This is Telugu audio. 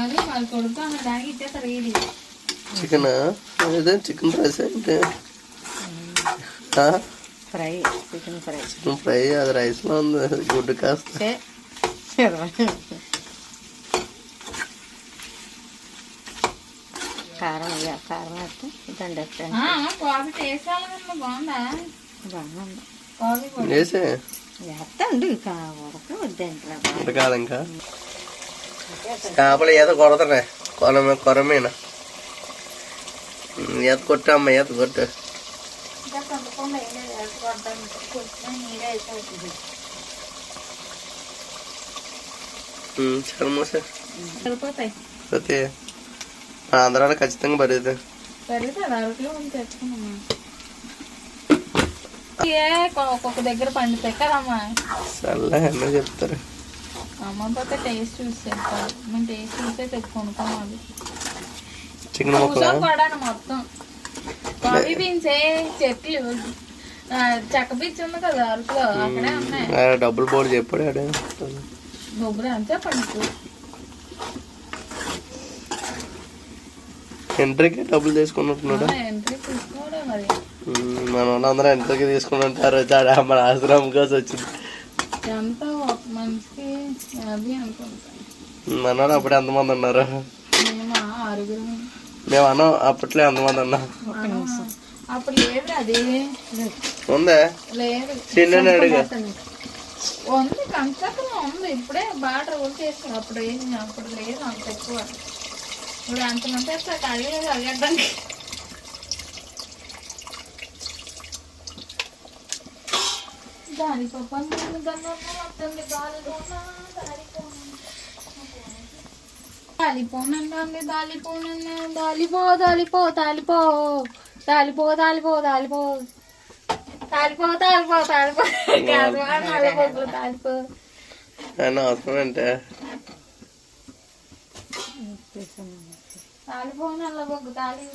అది వాళ్ళు కొడుకు అన్నదానికి ఇచ్చేస్తారు ఇది చికెన్ అదే చికెన్ రైస్ అంటే fry chicken fry chicken fry అది రైస్ లో ఉంది గుడ్డు కాస్త కారం కారం వేస్తే ఇదండి కాఫీ టేస్ట్ రాలేదమ్మా బాగుందా బాగుంది కాఫీ వేసే వేస్తండి వద్దండి కాదు ఇంకా చేపలు ఈత కొడతానే కొరమీన ఈత కొట్టమ్మా ఈత కొట్టు ఇంకా కొంతకుండా వేయలేదు కొడతాను కొంచెం నీరే అయిపోతుంది చర్మోసే సరిపోతాయి ప్రతి ఆంధ్రాలో ఖచ్చితంగా పెరుగుతాయి పెరుగుతుంది అరకులో ఉంది తెచ్చుకున్నామ్మా ఒక్కొక్క దగ్గర పండుతాయి కదమ్మా చల్లగా ఎన్నో చెప్తారు అమ్మ పోతే టేస్ట్ చూసి చెప్తారు మేము టేస్ట్ చూసే కొనుక్కోవాలి చికెన్ ముక్కలు పడాను మొత్తం కాఫీ బీన్స్ చెట్లు చెక్క పిచ్చి ఉంది కదా అరకులో అక్కడే ఉన్నాయి డబ్బులు బోర్డు చెప్పాడు ఆడే డబ్బులు ఎంత చెప్పండి ఎంట్రీకి డబ్బులు తీసుకున్నట్టున్నాడు ఎంట్రీ తీసుకోవడం మరి మన వాళ్ళందరూ ఎంట్రీకి తీసుకుంటుంటారు మన ఆశ్రమం కోసం వచ్చింది ఎంత ఒక మనిషికి 50 అనుకుంటాను మన వాళ్ళు అప్పుడు ఎంతమంది ఉన్నారు మేము 6 మేము అన్నాం అప్పట్లో ఎంతమంది ఉన్నాం అప్పుడు లేదు అది ఉందా లేదు చిన్న అడుగు ఉంది కన్స్ట్రక్షన్ ఉంది ఇప్పుడే బాగా ట్రోల్ చేస్తాను అప్పుడు ఏం అప్పుడు లేదు అంత ఎక్కువ ఇప్పుడు అంతమంది వేస్తారు ఖాళీ అడగడానికి దాలిపోనండి దాలిపో దాలిపో తాలిపో తాలిపో తాలిపో తాలిపో తాలిపో తాలిపో తాలిపో కాదు నల్లబొగ్గులు తాలిపో అవసరం అంటే తాలిపో నల్లబొగ్గు తాలి